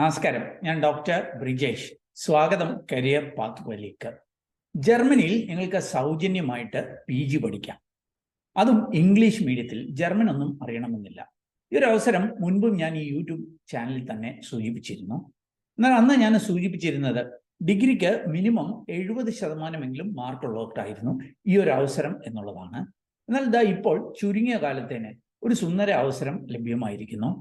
നമസ്കാരം, ഞാൻ ഡോക്ടർ ബ്രിജേഷ്. സ്വാഗതം കരിയർ പാത്വേയിലേക്ക്. ജർമ്മനിയിൽ നിങ്ങൾക്ക് സൗജന്യമായിട്ട് PG പഠിക്കാം, അതും ഇംഗ്ലീഷ് മീഡിയത്തിൽ. ജർമ്മൻ ഒന്നും അറിയണമെന്നില്ല. ഈ ഒരു അവസരം മുൻപും ഞാൻ ഈ യൂട്യൂബ് ചാനലിൽ തന്നെ സൂചിപ്പിച്ചിരുന്നു. എന്നാൽ അന്ന് ഞാൻ സൂചിപ്പിച്ചിരുന്നത് ഡിഗ്രിക്ക് മിനിമം 70% മാർക്കുള്ളവർക്കായിരുന്നു ഈ ഒരു അവസരം എന്നുള്ളതാണ്. എന്നാൽ ഇതാ ഇപ്പോൾ ചുരുങ്ങിയ കാലത്തേന് ഒരു സുന്ദര അവസരം ലഭ്യമായിരിക്കുന്നു.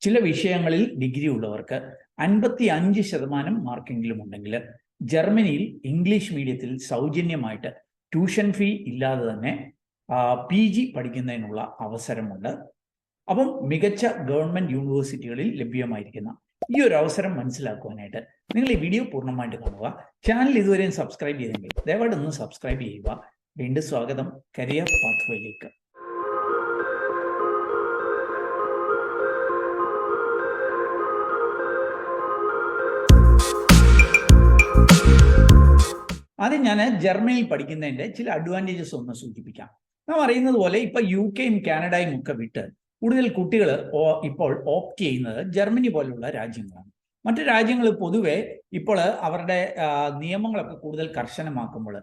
ചില വിഷയങ്ങളിൽ ഡിഗ്രി ഉള്ളവർക്ക് 55% മാർക്കെങ്കിലും ഉണ്ടെങ്കിൽ ജർമ്മനിയിൽ ഇംഗ്ലീഷ് മീഡിയത്തിൽ സൗജന്യമായിട്ട് ട്യൂഷൻ ഫീ ഇല്ലാതെ തന്നെ PG പഠിക്കുന്നതിനുള്ള അവസരമുണ്ട്. അപ്പം മികച്ച ഗവൺമെൻറ് യൂണിവേഴ്സിറ്റികളിൽ ലഭ്യമായിരിക്കുന്ന ഈ ഒരു അവസരം മനസ്സിലാക്കുവാനായിട്ട് നിങ്ങൾ ഈ വീഡിയോ പൂർണ്ണമായിട്ട് കാണുക. ചാനൽ ഇതുവരെയും സബ്സ്ക്രൈബ് ചെയ്തെങ്കിൽ ദയവായിട്ട് ഒന്ന് സബ്സ്ക്രൈബ് ചെയ്യുക. വീണ്ടും സ്വാഗതം കരിയർ പാത്വേയിലേക്ക്. ആദ്യം ഞാൻ ജർമ്മനിയിൽ പഠിക്കുന്നതിൻ്റെ ചില അഡ്വാൻറ്റേജസ് ഒന്ന് സൂചിപ്പിക്കാം. നാം അറിയുന്നത് പോലെ ഇപ്പൊ UK-യും കാനഡയും ഒക്കെ വിട്ട് കൂടുതൽ കുട്ടികൾ ഇപ്പോൾ ഓപ്റ്റ് ചെയ്യുന്നത് ജർമ്മനി പോലുള്ള രാജ്യങ്ങളാണ്. മറ്റു രാജ്യങ്ങൾ പൊതുവെ ഇപ്പോൾ അവരുടെ നിയമങ്ങളൊക്കെ കൂടുതൽ കർശനമാക്കുമ്പോൾ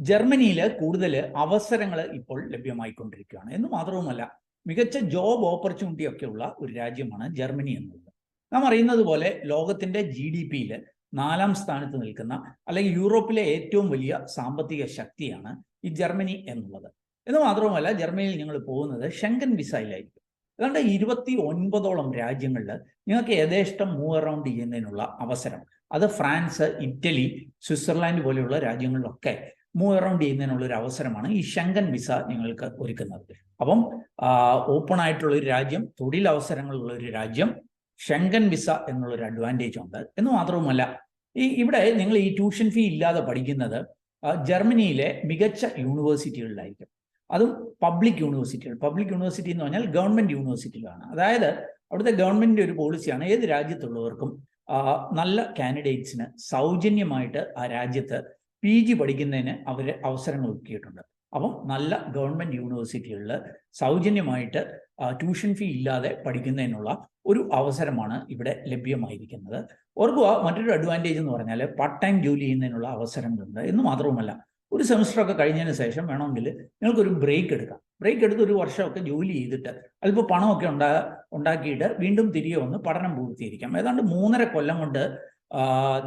ജർമ്മനിയിൽ കൂടുതൽ അവസരങ്ങൾ ഇപ്പോൾ ലഭ്യമായിക്കൊണ്ടിരിക്കുകയാണ്. എന്ന് മാത്രവുമല്ല, മികച്ച ജോബ് ഓപ്പർച്യൂണിറ്റി ഒക്കെ ഉള്ള ഒരു രാജ്യമാണ് ജർമ്മനി എന്നുള്ളത്. നാം അറിയുന്നത് പോലെ ലോകത്തിന്റെ GDP-യിൽ 4-ാം സ്ഥാനത്ത് നിൽക്കുന്ന, അല്ലെങ്കിൽ യൂറോപ്പിലെ ഏറ്റവും വലിയ സാമ്പത്തിക ശക്തിയാണ് ഈ ജർമ്മനി എന്നുള്ളത്. എന്ന് മാത്രവുമല്ല, ജർമ്മനിയിൽ നിങ്ങൾ പോകുന്നത് ഷെങ്കൻ വിസയിലായിരിക്കും. ഏതാണ്ട് 29ഓളം രാജ്യങ്ങളിൽ നിങ്ങൾക്ക് യഥേഷ്ടം മൂവ് അറൗണ്ട് ചെയ്യുന്നതിനുള്ള അവസരം. അത് ഫ്രാൻസ്, ഇറ്റലി, സ്വിറ്റ്സർലാൻഡ് പോലെയുള്ള രാജ്യങ്ങളിലൊക്കെ മൂവ് അറൗണ്ട് ചെയ്യുന്നതിനുള്ള ഒരു അവസരമാണ് ഈ ഷെങ്കൻ വിസ നിങ്ങൾക്ക് ഒരുക്കുന്നത്. അപ്പം ഓപ്പൺ ആയിട്ടുള്ള ഒരു രാജ്യം, തൊഴിലവസരങ്ങളുള്ള ഒരു രാജ്യം, ഷെങ്കൻ വിസ എന്നുള്ളൊരു അഡ്വാൻറ്റേജ് ഉണ്ട്. എന്ന് മാത്രവുമല്ല, ഇവിടെ നിങ്ങൾ ഈ ട്യൂഷൻ ഫീ ഇല്ലാതെ പഠിക്കുന്നത് ജർമ്മനിയിലെ മികച്ച യൂണിവേഴ്സിറ്റികളിലായിരിക്കും. അതും പബ്ലിക് യൂണിവേഴ്സിറ്റികൾ. പബ്ലിക് യൂണിവേഴ്സിറ്റി എന്ന് പറഞ്ഞാൽ ഗവൺമെൻറ് യൂണിവേഴ്സിറ്റികളാണ്. അതായത് അവിടുത്തെ ഗവൺമെൻറ് ഒരു പോളിസിയാണ്, ഏത് രാജ്യത്തുള്ളവർക്കും നല്ല കാൻഡിഡേറ്റ്സിന് സൗജന്യമായിട്ട് ആ രാജ്യത്ത് PG പഠിക്കുന്നതിന് അവർ അവസരങ്ങൾ ഒരുക്കിയിട്ടുണ്ട്. അപ്പം നല്ല ഗവൺമെൻറ് യൂണിവേഴ്സിറ്റികളിൽ സൗജന്യമായിട്ട് ട്യൂഷൻ ഫീ ഇല്ലാതെ പഠിക്കുന്നതിനുള്ള ഒരു അവസരമാണ് ഇവിടെ ലഭ്യമായിരിക്കുന്നത്. ഓർക്കുക, മറ്റൊരു അഡ്വാൻറ്റേജ് എന്ന് പറഞ്ഞാൽ പാർട്ട് ടൈം ജോലി ചെയ്യുന്നതിനുള്ള അവസരങ്ങളുണ്ട്. എന്ന് മാത്രവുമല്ല, ഒരു സെമിസ്റ്ററൊക്കെ കഴിഞ്ഞതിന് ശേഷം വേണമെങ്കിൽ നിങ്ങൾക്കൊരു ബ്രേക്ക് എടുക്കാം. ബ്രേക്ക് എടുത്ത് ഒരു വർഷമൊക്കെ ജോലി ചെയ്തിട്ട് അല്പം പണമൊക്കെ ഉണ്ടാക്കിയിട്ട് വീണ്ടും തിരികെ വന്ന് പഠനം പൂർത്തീകരിക്കാം. ഏതാണ്ട് 3.5 കൊല്ലം കൊണ്ട്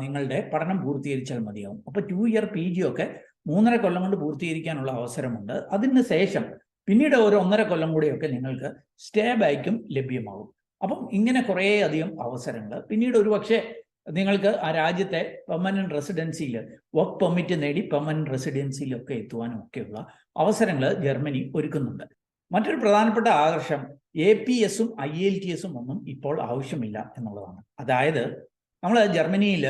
നിങ്ങളുടെ പഠനം പൂർത്തീകരിച്ചാൽ മതിയാവും. അപ്പോൾ 2 ഇയർ PG ഒക്കെ 3.5 കൊല്ലം കൊണ്ട് പൂർത്തീകരിക്കാനുള്ള അവസരമുണ്ട്. അതിന് ശേഷം പിന്നീട് ഒരു 1.5 കൊല്ലം കൂടിയൊക്കെ നിങ്ങൾക്ക് സ്റ്റേ ബാക്കും ലഭ്യമാകും. അപ്പം ഇങ്ങനെ കുറേ അധികം അവസരങ്ങൾ. പിന്നീട് ഒരു പക്ഷേ നിങ്ങൾക്ക് ആ രാജ്യത്തെ പെർമനന്റ് റെസിഡൻസിയിൽ വർക്ക് പെർമിറ്റ് നേടി പെർമനന്റ് റെസിഡൻസിയിലൊക്കെ എത്തുവാനും ഒക്കെയുള്ള അവസരങ്ങൾ ജർമ്മനി ഒരുക്കുന്നുണ്ട്. മറ്റൊരു പ്രധാനപ്പെട്ട ആകർഷണം APS-ഉം IELTS-ഉം ഒന്നും ഇപ്പോൾ ആവശ്യമില്ല എന്നുള്ളതാണ്. അതായത് നമ്മൾ ജർമ്മനിയിൽ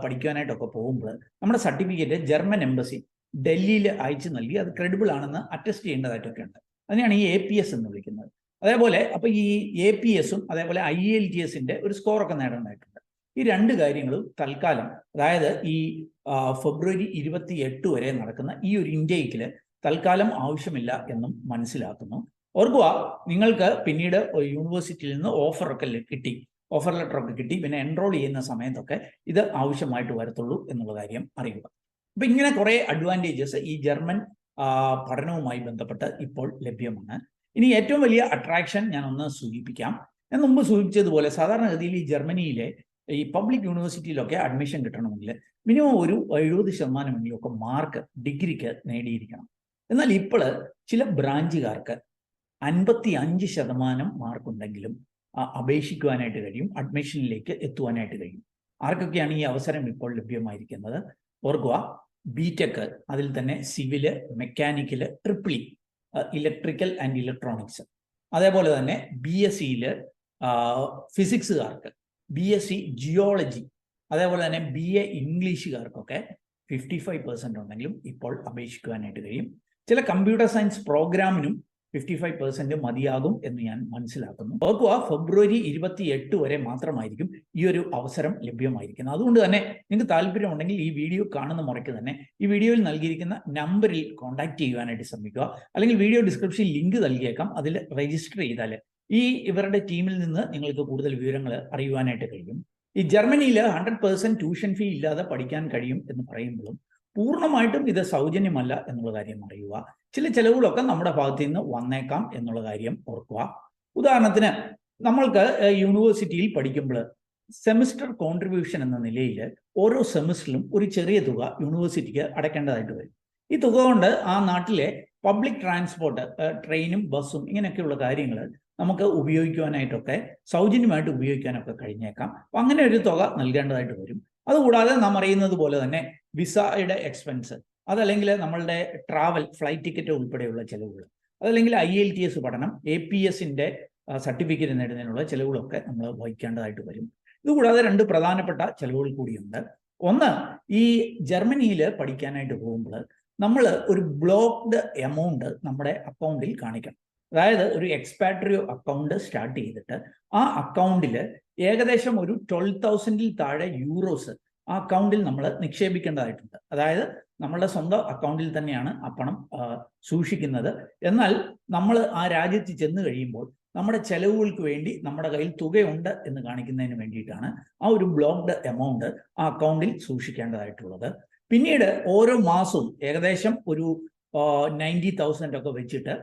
പഠിക്കാനായിട്ടൊക്കെ പോകുമ്പോൾ നമ്മുടെ സർട്ടിഫിക്കറ്റ് ജർമ്മൻ എംബസി ഡൽഹിയിൽ അയച്ചു നൽകി അത് ക്രെഡിബിൾ ആണെന്ന് അറ്റസ്റ്റ് ചെയ്യേണ്ടതായിട്ടൊക്കെ ഉണ്ട്. അതിനെയാണ് ഈ APS എന്ന് വിളിക്കുന്നത്. അതേപോലെ അപ്പോൾ ഈ APS-ഉം അതേപോലെ IELTS-ന്റെ ഒരു സ്കോറൊക്കെ നേടേണ്ടതായിട്ടുണ്ട്. ഈ 2 കാര്യങ്ങളും തൽക്കാലം, അതായത് ഈ ഫെബ്രുവരി 28 വരെ നടക്കുന്ന ഈ ഒരു ഇൻടേക്കിൽ തൽക്കാലം ആവശ്യമില്ല എന്നും മനസ്സിലാക്കുന്നു. ഓർക്കുക, നിങ്ങൾക്ക് പിന്നീട് യൂണിവേഴ്സിറ്റിയിൽ നിന്ന് ഓഫർ ലെറ്ററൊക്കെ കിട്ടി പിന്നെ എൻറോൾ ചെയ്യുന്ന സമയത്തൊക്കെ ഇത് ആവശ്യമായിട്ട് വരത്തുള്ളൂ എന്നുള്ള കാര്യം അറിയുക. അപ്പം ഇങ്ങനെ കുറേ അഡ്വാൻറ്റേജസ് ഈ ജർമ്മൻ പഠനവുമായി ബന്ധപ്പെട്ട് ഇപ്പോൾ ലഭ്യമാണ്. ഇനി ഏറ്റവും വലിയ അട്രാക്ഷൻ ഞാൻ ഒന്ന് സൂചിപ്പിക്കാം. ഞാൻ മുമ്പ് സൂചിപ്പിച്ചതുപോലെ സാധാരണഗതിയിൽ ഈ ജർമ്മനിയിലെ ഈ പബ്ലിക് യൂണിവേഴ്സിറ്റിയിലൊക്കെ അഡ്മിഷൻ കിട്ടണമെങ്കിൽ മിനിമം ഒരു 70% ഒക്കെ മാർക്ക് ഡിഗ്രിക്ക് നേടിയിരിക്കണം. എന്നാൽ ഇപ്പോൾ ചില ബ്രാഞ്ചുകാർക്ക് 55% മാർക്കുണ്ടെങ്കിലും അപേക്ഷിക്കുവാനായിട്ട് കഴിയും, അഡ്മിഷനിലേക്ക് എത്തുവാനായിട്ട് കഴിയും. ആർക്കൊക്കെയാണ് ഈ അവസരം ഇപ്പോൾ ലഭ്യമായിരിക്കുന്നത്? ഓർക്കുക, BTech, അതിൽ തന്നെ civil, mechanical, triple electrical and electronics, അതേപോലെ തന്നെ BSc-യിൽ ഫിസിക്സുകാർക്ക്, BSc ജിയോളജി, അതേപോലെ തന്നെ BA ഇംഗ്ലീഷുകാർക്കൊക്കെ 55% ഉണ്ടെങ്കിലും ഇപ്പോൾ അപേക്ഷിക്കുവാനായിട്ട് കഴിയും. ചില കമ്പ്യൂട്ടർ സയൻസ് പ്രോഗ്രാമിനും 55% മതിയാകും എന്ന് ഞാൻ മനസ്സിലാക്കുന്നു. ഓർക്കുക, ഫെബ്രുവരി 28 വരെ മാത്രമായിരിക്കും ഈ ഒരു അവസരം ലഭ്യമായിരിക്കുന്നത്. അതുകൊണ്ട് തന്നെ നിങ്ങൾക്ക് താല്പര്യമുണ്ടെങ്കിൽ ഈ വീഡിയോ കാണുന്ന മുറയ്ക്ക് തന്നെ ഈ വീഡിയോയിൽ നൽകിയിരിക്കുന്ന നമ്പറിൽ കോൺടാക്ട് ചെയ്യുവാനായിട്ട് ശ്രമിക്കുക. അല്ലെങ്കിൽ വീഡിയോ ഡിസ്ക്രിപ്ഷനിൽ ലിങ്ക് നൽകിയേക്കാം, അതിൽ രജിസ്റ്റർ ചെയ്താൽ ഇവരുടെ ടീമിൽ നിന്ന് നിങ്ങൾക്ക് കൂടുതൽ വിവരങ്ങൾ അറിയുവാനായിട്ട് കഴിയും. ഈ ജർമ്മനിയിൽ 100% ട്യൂഷൻ ഫീ ഇല്ലാതെ പഠിക്കാൻ കഴിയും എന്ന് പറയുമ്പോഴും പൂർണ്ണമായിട്ടും ഇത് സൗജന്യമല്ല എന്നുള്ള കാര്യം അറിയുക. ചില ചെലവുകളൊക്കെ നമ്മുടെ ഭാഗത്തു നിന്ന് വന്നേക്കാം എന്നുള്ള കാര്യം ഓർക്കുക. ഉദാഹരണത്തിന് നമ്മൾക്ക് യൂണിവേഴ്സിറ്റിയിൽ പഠിക്കുമ്പോൾ സെമിസ്റ്റർ കോൺട്രിബ്യൂഷൻ എന്ന നിലയിൽ ഓരോ സെമിസ്റ്ററിലും ഒരു ചെറിയ തുക യൂണിവേഴ്സിറ്റിക്ക് അടയ്ക്കേണ്ടതായിട്ട് വരും. ഈ തുക കൊണ്ട് ആ നാട്ടിലെ പബ്ലിക് ട്രാൻസ്പോർട്ട്, ട്രെയിനും ബസ്സും ഇങ്ങനെയൊക്കെയുള്ള കാര്യങ്ങൾ നമുക്ക് ഉപയോഗിക്കുവാനായിട്ടൊക്കെ സൗജന്യമായിട്ട് ഉപയോഗിക്കാനൊക്കെ കഴിഞ്ഞേക്കാം. അപ്പം അങ്ങനെ ഒരു തുക നൽകേണ്ടതായിട്ട് വരും. അതുകൂടാതെ നാം അറിയുന്നത് പോലെ തന്നെ വിസയുടെ എക്സ്പെൻസ്, അതല്ലെങ്കിൽ നമ്മളുടെ ട്രാവൽ, ഫ്ലൈറ്റ് ടിക്കറ്റ് ഉൾപ്പെടെയുള്ള ചിലവുകൾ, അതല്ലെങ്കിൽ IELTS പഠനം, APSന്റെ സർട്ടിഫിക്കറ്റ് നേടുന്നതിനുള്ള ചിലവുകളൊക്കെ നമ്മൾ വഹിക്കേണ്ടതായിട്ട് വരും. ഇതുകൂടാതെ 2 പ്രധാനപ്പെട്ട ചിലവുകൾ കൂടിയുണ്ട്. ഒന്ന്, ഈ ജർമ്മനിയിൽ പഠിക്കാനായിട്ട് പോകുമ്പോൾ നമ്മൾ ഒരു ബ്ലോക്ക്ഡ് എമൗണ്ട് നമ്മുടെ അക്കൗണ്ടിൽ കാണിക്കണം. അതായത് ഒരു എക്സ്പാട്രിയോ അക്കൗണ്ട് സ്റ്റാർട്ട് ചെയ്തിട്ട് ആ അക്കൗണ്ടിൽ ഏകദേശം ഒരു 12,000-ൽ താഴെ യൂറോസ് ആ അക്കൗണ്ടിൽ നമ്മൾ നിക്ഷേപിക്കേണ്ടതായിട്ടുണ്ട്. അതായത് നമ്മളുടെ സ്വന്തം അക്കൗണ്ടിൽ തന്നെയാണ് ആ പണം സൂക്ഷിക്കുന്നത്. എന്നാൽ നമ്മൾ ആ രാജ്യത്ത് ചെന്ന് കഴിയുമ്പോൾ നമ്മുടെ ചെലവുകൾക്ക് വേണ്ടി നമ്മുടെ കയ്യിൽ തുകയുണ്ട് എന്ന് കാണിക്കുന്നതിന് വേണ്ടിയിട്ടാണ് ആ ഒരു ബ്ലോക്ക്ഡ് എമൗണ്ട് ആ അക്കൗണ്ടിൽ സൂക്ഷിക്കേണ്ടതായിട്ടുള്ളത്. പിന്നീട് ഓരോ മാസവും ഏകദേശം ഒരു 90,000 ഒക്കെ വെച്ചിട്ട്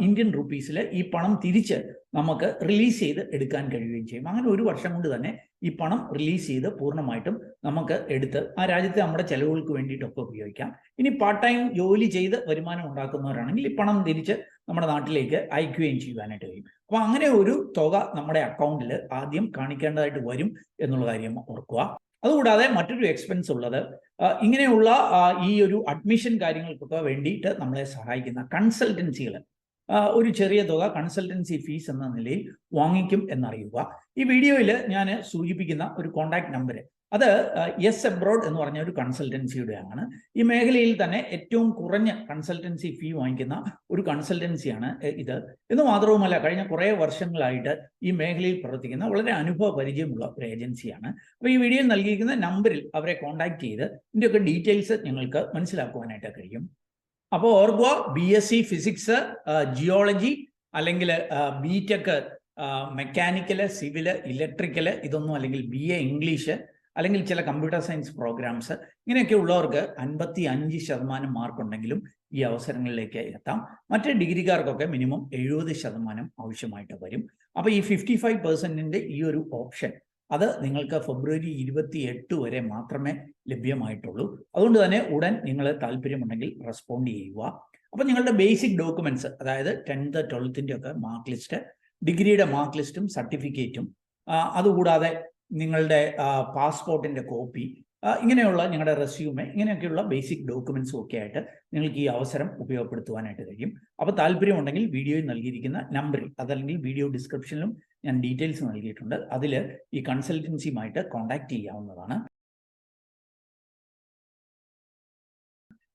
ഇന്ത്യൻ റുപ്പീസിൽ ഈ പണം തിരിച്ച് നമുക്ക് റിലീസ് ചെയ്ത് എടുക്കാൻ കഴിയുകയും ചെയ്യും. അങ്ങനെ ഒരു വർഷം കൊണ്ട് തന്നെ ഈ പണം റിലീസ് ചെയ്ത് പൂർണ്ണമായിട്ടും നമുക്ക് എടുത്ത് ആ രാജ്യത്തെ നമ്മുടെ ചെലവുകൾക്ക് വേണ്ടിയിട്ടൊക്കെ ഉപയോഗിക്കാം. ഇനി പാർട്ട് ടൈം ജോലി ചെയ്ത് വരുമാനം ഉണ്ടാക്കുന്നവരാണെങ്കിൽ ഈ പണം തിരിച്ച് നമ്മുടെ നാട്ടിലേക്ക് അയക്കുകയും ചെയ്യുവാനായിട്ട് കഴിയും. അപ്പോൾ അങ്ങനെ ഒരു തുക നമ്മുടെ അക്കൗണ്ടിൽ ആദ്യം കാണിക്കേണ്ടതായിട്ട് വരും എന്നുള്ള കാര്യം ഓർക്കുക. അതുകൂടാതെ മറ്റൊരു എക്സ്പെൻസ് ഉള്ളത് ഇങ്ങനെയുള്ള ഈ ഒരു അഡ്മിഷൻ കാര്യങ്ങൾക്കൊക്കെ വേണ്ടിയിട്ട് നമ്മളെ സഹായിക്കുന്ന കൺസൾട്ടൻസികൾ ഒരു ചെറിയ തുക കൺസൾട്ടൻസി ഫീസ് എന്ന നിലയിൽ വാങ്ങിക്കും എന്നറിയുക. ഈ വീഡിയോയിൽ ഞാൻ സൂചിപ്പിക്കുന്ന ഒരു കോൺടാക്ട് നമ്പർ അത് യെസ് എബ്രോഡ് എന്ന് പറഞ്ഞ ഒരു കൺസൾട്ടൻസിയുടെയാണ്. ഈ മേഖലയിൽ തന്നെ ഏറ്റവും കുറഞ്ഞ കൺസൾട്ടൻസി ഫീ വാങ്ങിക്കുന്ന ഒരു കൺസൾട്ടൻസിയാണ് ഇത്. എന്ന് മാത്രവുമല്ല, കഴിഞ്ഞ കുറേ വർഷങ്ങളായിട്ട് ഈ മേഖലയിൽ പ്രവർത്തിക്കുന്ന വളരെ അനുഭവ പരിചയമുള്ള ഒരു ഏജൻസിയാണ്. അപ്പോൾ ഈ വീഡിയോയിൽ നൽകിയിരിക്കുന്ന നമ്പറിൽ അവരെ കോൺടാക്ട് ചെയ്ത് ഇതിൻ്റെയൊക്കെ ഡീറ്റെയിൽസ് നിങ്ങൾക്ക് മനസ്സിലാക്കുവാനായിട്ട് കഴിയും. അപ്പോൾ ഓർക്കുക, BSc ഫിസിക്സ്, ജിയോളജി, അല്ലെങ്കിൽ BTech മെക്കാനിക്കൽ, സിവിൽ, ഇലക്ട്രിക്കൽ, ഇതൊന്നും അല്ലെങ്കിൽ BA ഇംഗ്ലീഷ്, അല്ലെങ്കിൽ ചില കമ്പ്യൂട്ടർ സയൻസ് പ്രോഗ്രാംസ്, ഇങ്ങനെയൊക്കെ ഉള്ളവർക്ക് 55% മാർക്ക് ഉണ്ടെങ്കിലും ഈ അവസരങ്ങളിലേക്ക് എത്താം. മറ്റ് ഡിഗ്രിക്കാർക്കൊക്കെ മിനിമം 70% ആവശ്യമായിട്ട് വരും. അപ്പോൾ ഈ 55%ൻ്റെ ഈ ഒരു ഓപ്ഷൻ അത് നിങ്ങൾക്ക് ഫെബ്രുവരി 28 വരെ മാത്രമേ ലഭ്യമായിട്ടുള്ളൂ. അതുകൊണ്ട് തന്നെ ഉടൻ നിങ്ങൾ താല്പര്യമുണ്ടെങ്കിൽ റെസ്പോണ്ട് ചെയ്യുക. അപ്പോൾ നിങ്ങളുടെ ബേസിക് ഡോക്യുമെന്റ്സ്, അതായത് 10th 12th ഒക്കെ മാർക്ക് ലിസ്റ്റ്, ഡിഗ്രിയുടെ മാർക്ക് ലിസ്റ്റും സർട്ടിഫിക്കറ്റും, അതുകൂടാതെ നിങ്ങളുടെ പാസ്പോർട്ടിൻ്റെ കോപ്പി, ഇങ്ങനെയുള്ള നിങ്ങളുടെ റെസ്യൂമെ, ഇങ്ങനെയൊക്കെയുള്ള ബേസിക് ഡോക്യുമെന്റ്സും ഒക്കെ ആയിട്ട് നിങ്ങൾക്ക് ഈ അവസരം ഉപയോഗപ്പെടുത്തുവാനായിട്ട് കഴിയും. അപ്പോൾ താല്പര്യമുണ്ടെങ്കിൽ വീഡിയോയിൽ നൽകിയിരിക്കുന്ന നമ്പറിൽ, അതല്ലെങ്കിൽ വീഡിയോ ഡിസ്ക്രിപ്ഷനിലും ഞാൻ ഡീറ്റെയിൽസ് നൽകിയിട്ടുണ്ട്, അതിൽ ഈ കൺസൾട്ടൻസിയുമായിട്ട് കോൺടാക്ട് ചെയ്യാവുന്നതാണ്.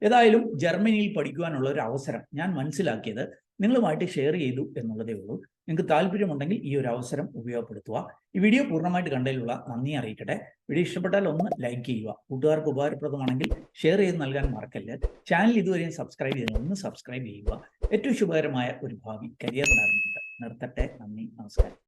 ഏതായാലും ജർമ്മനിയിൽ പഠിക്കുവാനുള്ള ഒരു അവസരം ഞാൻ മനസ്സിലാക്കിയത് നിങ്ങളുമായിട്ട് ഷെയർ ചെയ്തു എന്നുള്ളതേ ഉള്ളൂ. നിങ്ങൾക്ക് താല്പര്യമുണ്ടെങ്കിൽ ഈ ഒരു അവസരം ഉപയോഗപ്പെടുത്തുക. ഈ വീഡിയോ പൂർണ്ണമായിട്ട് കണ്ടതിലുള്ള നന്ദി അറിയിക്കട്ടെ. വീഡിയോ ഇഷ്ടപ്പെട്ടാൽ ഒന്ന് ലൈക്ക് ചെയ്യുക. കൂട്ടുകാർക്ക് ഉപകാരപ്രദമാണെങ്കിൽ ഷെയർ ചെയ്ത് നൽകാൻ മറക്കല്ല്. ചാനൽ ഇതുവരെയും സബ്സ്ക്രൈബ് ചെയ്ത് ഒന്ന് സബ്സ്ക്രൈബ് ചെയ്യുക. ഏറ്റവും ശുഭകരമായ ഒരു ഭാവി കരിയർ നിർത്തട്ടെ. നന്ദി, നമസ്കാരം.